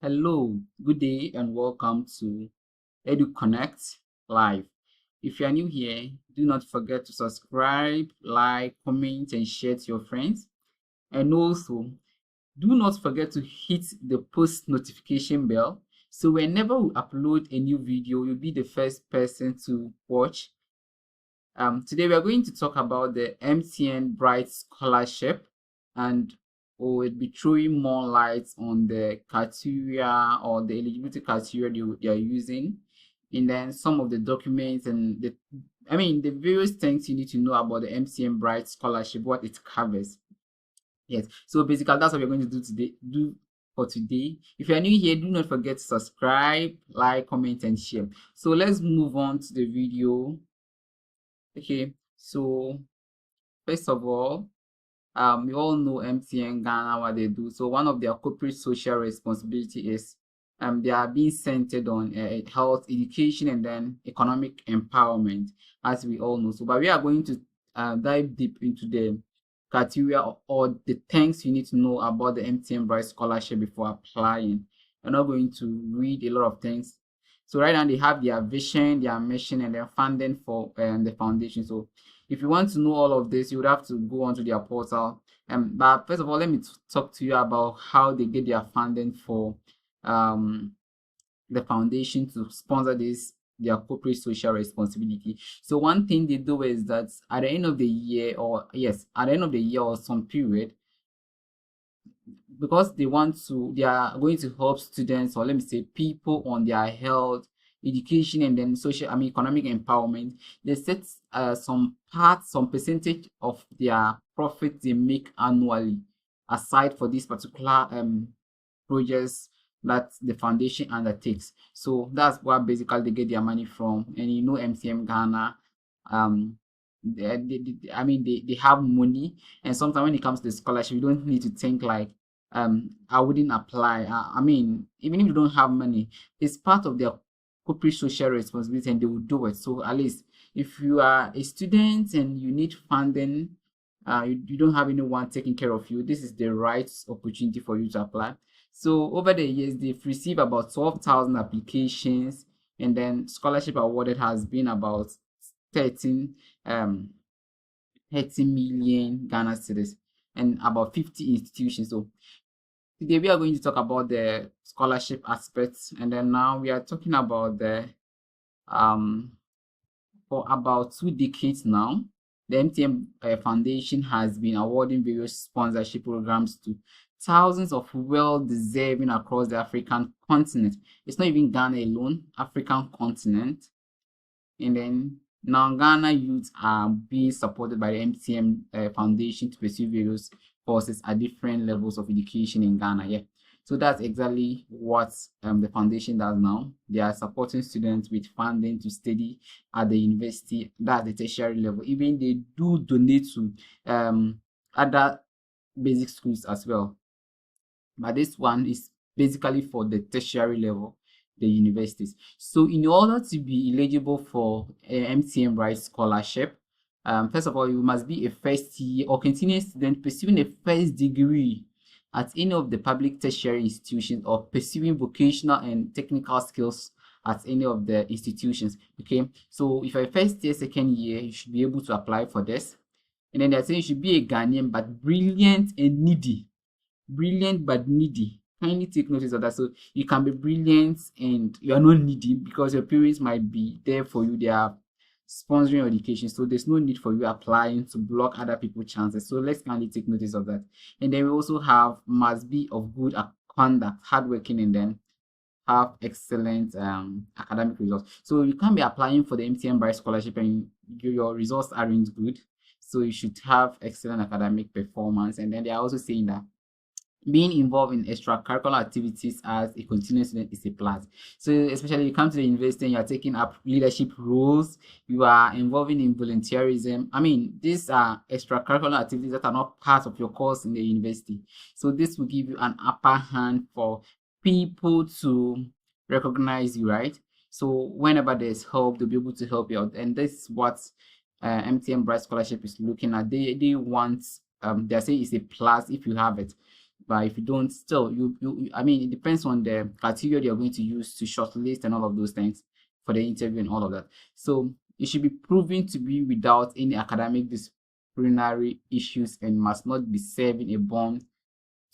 Hello, good day, and welcome to EduConnect Live. If you are new here, do not forget to subscribe, like, comment, and share to your friends. And also, do not forget to hit the post notification bell so whenever we upload a new video, you'll be the first person to watch. Today we are going to talk about the MTN Bright Scholarship, and we'll be throwing more light on the criteria or the eligibility criteria they are using, and then some of the documents and the various things you need to know about the MTN Bright Scholarship, what it covers. Yes, so basically that's what we're going to do for today. If you're new here, do not forget to subscribe, like, comment, and share. So let's move on to the video. Okay, so first of all, we all know MTN Ghana, what they do. So one of their corporate social responsibility is they are being centered on health, education, and then economic empowerment, as we all know. So, but we are going to dive deep into the criteria or the things you need to know about the MTN Bright Scholarship before applying. We're not going to read a lot of things. So right now they have their vision, their mission, and their funding for the foundation. So if you want to know all of this, you would have to go onto their portal. But first of all, let me talk to you about how they get their funding for the foundation to sponsor their corporate social responsibility. So one thing they do is that at the end of the year, or some period, because they are going to help students, or let me say people, on their health, education, and then economic empowerment. They set some percentage of their profit they make annually aside for these particular projects that the foundation undertakes. So that's where basically they get their money from. And you know, MTN Ghana, they have money, and sometimes when it comes to scholarship, you don't need to think like I wouldn't apply. Even if you don't have money, it's part of their corporate social responsibility, and they will do it. So at least if you are a student and you need funding, you don't have anyone taking care of you, this is the right opportunity for you to apply. So over the years, they've received about 12,000 applications, and then scholarship awarded has been about 13 million Ghana cedis and about 50 institutions. So today we are going to talk about the scholarship aspects, and then now we are talking about the for about 2 decades now, the MTN Foundation has been awarding various sponsorship programs to thousands of well-deserving across the African continent. It's not even Ghana alone, African continent. And then now Ghana youths are being supported by the MTN Foundation to pursue various courses at different levels of education in Ghana. Yeah. So that's exactly what the foundation does now. They are supporting students with funding to study at the university, that's the tertiary level. Even they do donate to other basic schools as well. But this one is basically for the tertiary level, the universities. So in order to be eligible for MTN Bright Scholarship, first of all, you must be a first year or continuing student pursuing a first degree at any of the public tertiary institutions, or pursuing vocational and technical skills at any of the institutions. Okay, so if you're first year, second year, you should be able to apply for this. And then they're saying you should be a Ghanaian but brilliant and needy. Brilliant but needy. Kindly take notice of that. So you can be brilliant and you are not needy because your parents might be there for you. They are sponsoring your education, so there's no need for you applying to block other people's chances. So let's kindly take notice of that. And then we also have must be of good conduct, hardworking, and then have excellent academic results. So you can't be applying for the MTN Bright Scholarship and your results aren't good. So you should have excellent academic performance. And then they are also saying that being involved in extracurricular activities as a continuous student is a plus. So especially you come to the university and you are taking up leadership roles, you are involving in volunteerism. These are extracurricular activities that are not part of your course in the university. So this will give you an upper hand for people to recognize you, right? So whenever there's help, they'll be able to help you out. And this is what MTN Bright Scholarship is looking at. They want, they're saying it's a plus if you have it. But if you don't, still I mean, it depends on the criteria you're going to use to shortlist and all of those things for the interview and all of that. So it should be proven to be without any academic disciplinary issues and must not be serving a bond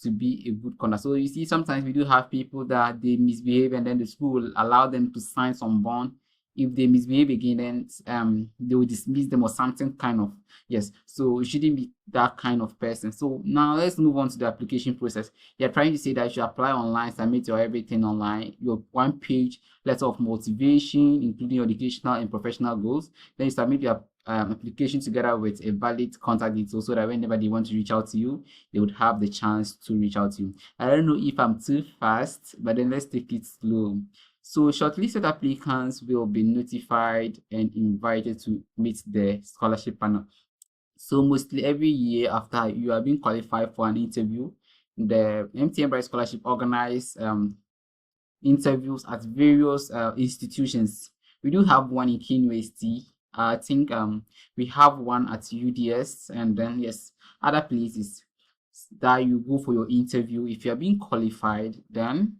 to be a good conduct. So you see, sometimes we do have people that they misbehave, and then the school will allow them to sign some bond. If they misbehave again, then they will dismiss them or something kind of. Yes, so you shouldn't be that kind of person. So now let's move on to the application process. You're trying to say that you should apply online, submit your everything online, your one page letter of motivation, including your educational and professional goals. Then you submit your application together with a valid contact detail, so that whenever they want to reach out to you, they would have the chance to reach out to you. I don't know if I'm too fast, but then let's take it slow. So shortlisted applicants will be notified and invited to meet the scholarship panel. So mostly every year after you are being qualified for an interview, the MTN Bright Scholarship organize interviews at various institutions. We do have one in University. I think we have one at UDS, and then yes, other places that you go for your interview. If you are being qualified, then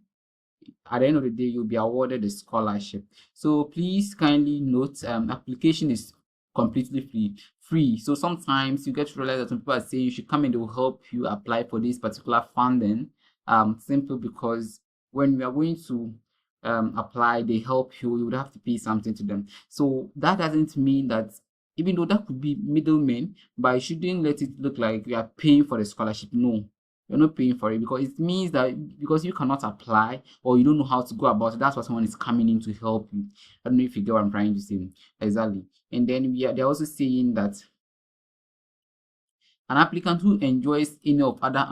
at the end of the day you'll be awarded a scholarship. So please kindly note, application is completely free. So sometimes you get to realize that some people are saying you should come and they will help you apply for this particular funding, simply because when we are going to apply, they help you, you would have to pay something to them. So that doesn't mean that, even though that could be middlemen, but you shouldn't let it look like you are paying for the scholarship. No, you're not paying for it, because it means that because you cannot apply or you don't know how to go about it, that's why someone is coming in to help you. I don't know if you get what I'm trying to say. Exactly. And then they're also saying that an applicant who enjoys any of other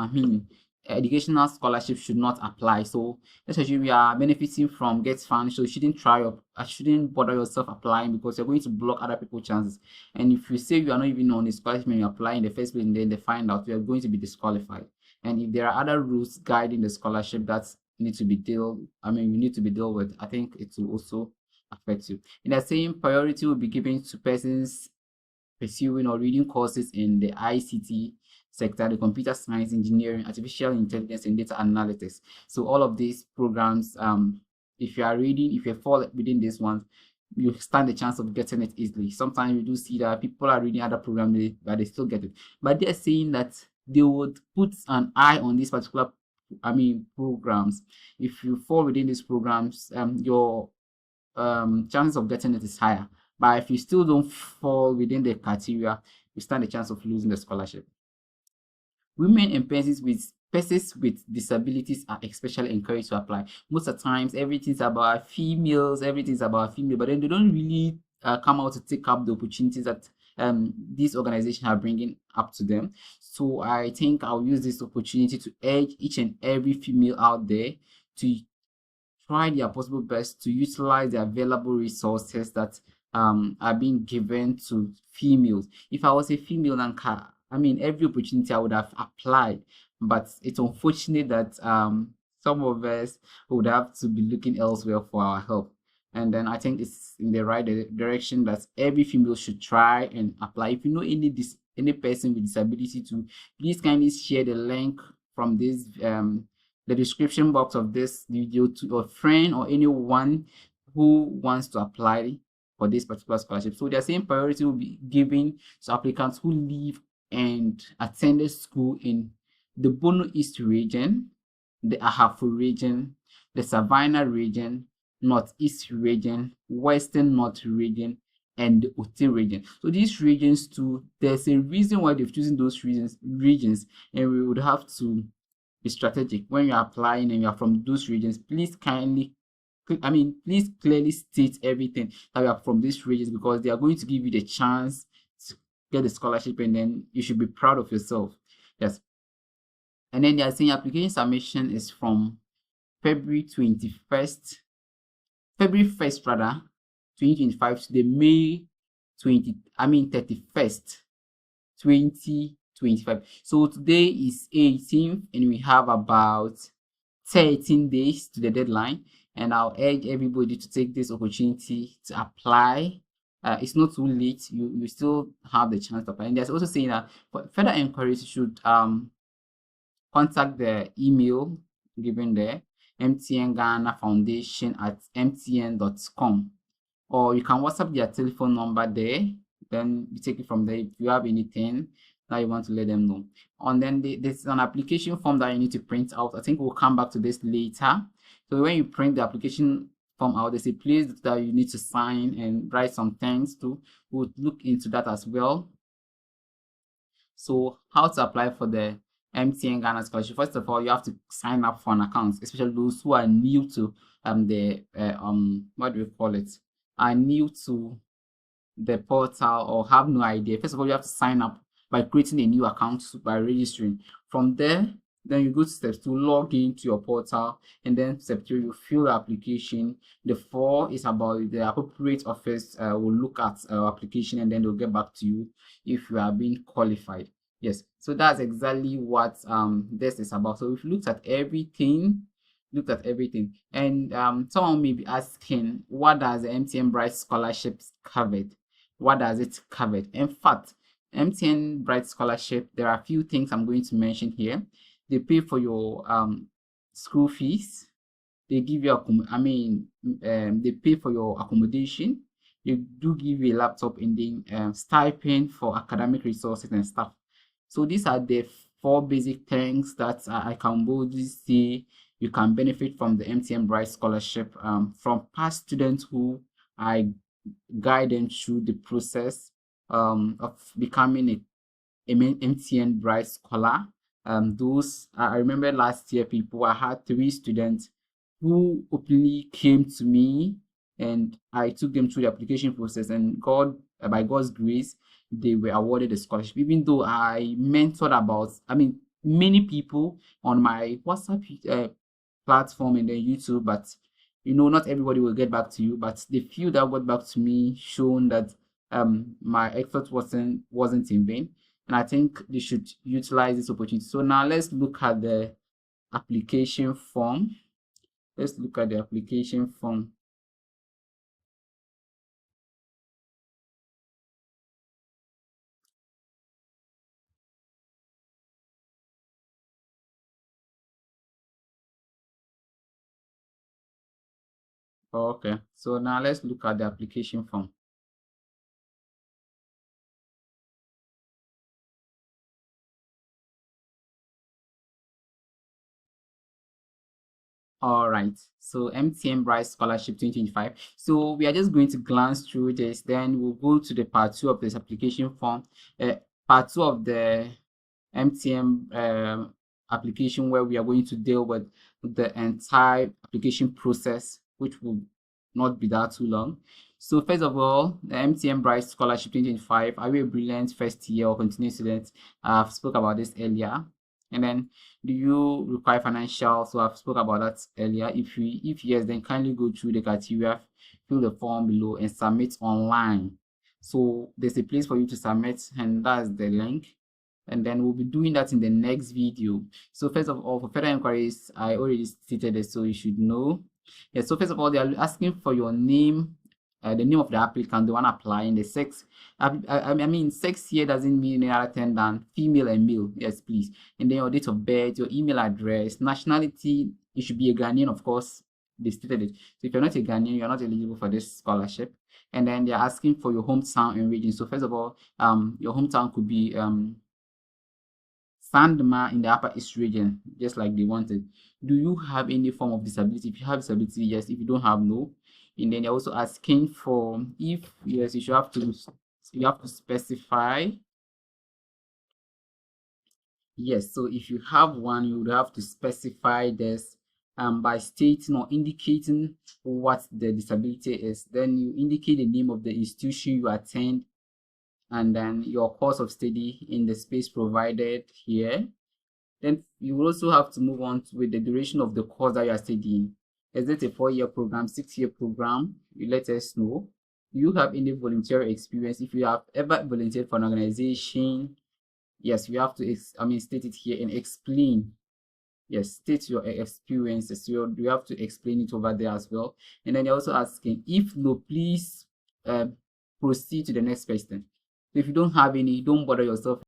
educational scholarship should not apply. So let's assume you are benefiting from Get Fund, so you shouldn't bother yourself applying, because you're going to block other people's chances. And if you say you are not even on the scholarship when you apply in the first place, and then they find out, you are going to be disqualified. And if there are other rules guiding the scholarship that need to be dealt with, I think it will also affect you. In the same, priority will be given to persons pursuing or reading courses in the ICT sector, the computer science, engineering, artificial intelligence, and data analytics. So all of these programs, if you fall within this one, you stand a chance of getting it easily. Sometimes you do see that people are reading other programs, but they still get it. But they're saying that they would put an eye on these particular programs. If you fall within these programs, your chances of getting it is higher. But if you still don't fall within the criteria, you stand a chance of losing the scholarship. Women and persons with disabilities are especially encouraged to apply. Most of the times, everything's about females, but then they don't really come out to take up the opportunities that these organizations are bringing up to them. So I think I'll use this opportunity to urge each and every female out there to try their possible best to utilize the available resources that are being given to females. If I was a female, every opportunity I would have applied, but it's unfortunate that some of us would have to be looking elsewhere for our help. And then I think it's in the right direction that every female should try and apply. If you know any person with disability, to please kindly share the link from this the description box of this video to your friend or anyone who wants to apply for this particular scholarship. So the same priority will be given to applicants who live and attended school in the Bono East region, the Ahafo region, the Savannah region, Northeast region, Western North region, and the Oti region. So these regions too, there's a reason why they've chosen those regions, and we would have to be strategic when you're applying and you're from those regions. Please clearly state everything that you are from these regions, because they are going to give you the chance to get the scholarship, and then you should be proud of yourself. Yes. And then they are saying application submission is from February 1st, 2025 to the May 31st, 2025. So today is 18th, and we have about 13 days to the deadline. And I'll urge everybody to take this opportunity to apply. It's not too late. You still have the chance to apply. And there's also saying that for further inquiries, you should contact the email given there, MTN Ghana Foundation at mtn.com, or you can WhatsApp their telephone number there. Then you take it from there. If you have anything that you want to let them know, and then there's an application form that you need to print out. I think we'll come back to this later. So when you print the application form out, there's a place that you need to sign and write some things to. We'll look into that as well. So how to apply for the MTN Ghana Scholarship? First of all, you have to sign up for an account, especially those who are new to what do we call it? Are new to the portal or have no idea. First of all, you have to sign up by creating a new account by registering. From there, then you go to step 2, log into your portal, and then step 3, you fill the application. The 4 is about the appropriate office will look at application, and then they'll get back to you if you are being qualified. Yes, so that's exactly what this is about. So we've looked at everything, and someone may be asking, what does the MTN Bright Scholarships covered? What does it cover? In fact, MTN Bright Scholarship, there are a few things I'm going to mention here. They pay for your school fees. They give you they pay for your accommodation. They do give you a laptop, and then stipend for academic resources and stuff. So these are the 4 basic things that I can boldly say you can benefit from the MTN Bright Scholarship from past students who I guide them through the process of becoming a MTN Bright Scholar. I remember last year, I had 3 students who openly came to me, and I took them through the application process, and by God's grace, they were awarded a scholarship. Even though I mentored many people on my WhatsApp platform and then YouTube, but not everybody will get back to you. But the few that got back to me shown that my effort wasn't in vain, and I think they should utilize this opportunity. So now let's look at the application form. Okay, so now let's look at the application form. All right, so MTN Bright Scholarship 2025. So we are just going to glance through this, then we'll go to the part 2 of this application form. Part 2 of the MTN application, where we are going to deal with the entire application process, which will not be that too long. So first of all, the MTN Bright Scholarship 2025. Are you a brilliant first year or continuing student? I've spoke about this earlier. And then, do you require financial? So I've spoke about that earlier. If yes, then kindly go through the criteria, fill the form below, and submit online. So there's a place for you to submit, and that's the link. And then we'll be doing that in the next video. So first of all, for further inquiries, I already stated it, so you should know. Yeah, so first of all, they are asking for your name, the name of the applicant, the one applying, the sex. Sex here doesn't mean any other thing than female and male. Yes, please. And then your date of birth, your email address, nationality. You should be a Ghanaian, of course. They stated it. So if you're not a Ghanaian, you're not eligible for this scholarship. And then they're asking for your hometown and region. So first of all, your hometown could be Sandma in the Upper East region, just like they wanted. Do you have any form of disability? If you have disability, yes. If you don't have, no. And then they're also asking for, if yes, you have to specify. Yes, so if you have one, you would have to specify this by stating or indicating what the disability is. Then you indicate the name of the institution you attend, and then your course of study in the space provided here. Then you will also have to move on with the duration of the course that you are studying. Is it a 4-year program, 6-year program? You let us know. Do you have any volunteer experience? If you have ever volunteered for an organization, yes, you have to state it here and explain. Yes, state your experiences. So you have to explain it over there as well. And then you're also asking, if no, please proceed to the next question. If you don't have any, don't bother yourself